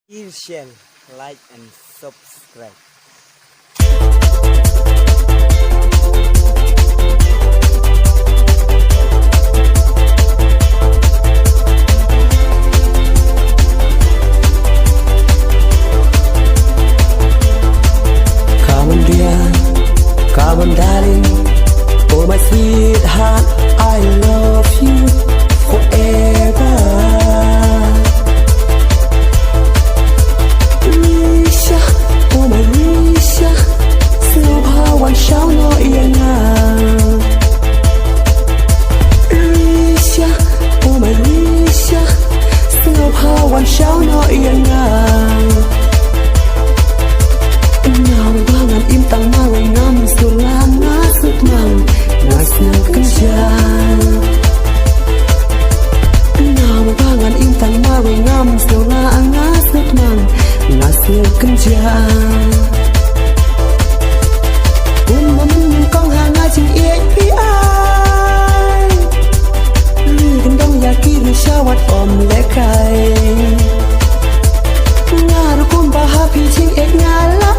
Please share, like and subscribe. Come on dear, come on darling, oh my sweetheart, I love you forever. Risha, oh my Risha, เสื้อผ้าวันเช้าน้อยยังงาม Risha, oh my Risha, เสื้อผ้าวันเช้าน้อยยังงาม Nyawangan intang mawengam sulam ngasut mang ngasnya kenjang. Nyawangan intang mawengam sulam ngasut mang ngasnya kenjang. Umam kong hangai jing iek pi ai. Li gendong yaki rusyawat om lekai. Ngaru kumbaha pi jing iek ngala.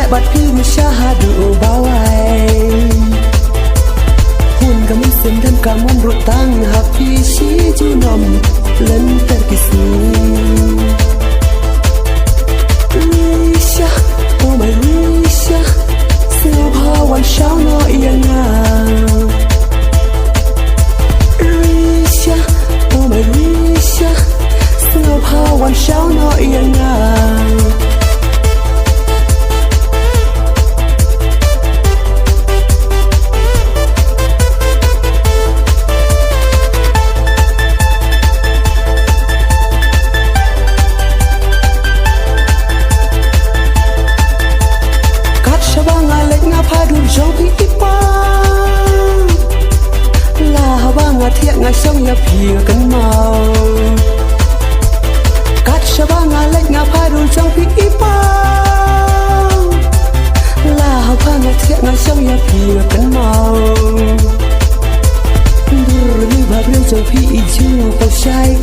Bat pi syahadu bawai Hun kamu sendam kamu rutang hapi si junom len terkisi Risha, oh my Risha, เสื้อผ้าวันเช้าน้อยยังงาม Risha, oh my Risha, เสื้อผ้าวันเช้าน้อยยังงาม Thiện ngài sông nhập hiểu cân màu Cát xa ba ngà lệch ngà phai đùn trong phí ý bao Là học ba ngà thiện ngài sông nhập hiểu cân màu Đưa lưu bà rêu trong phí ý chú vào say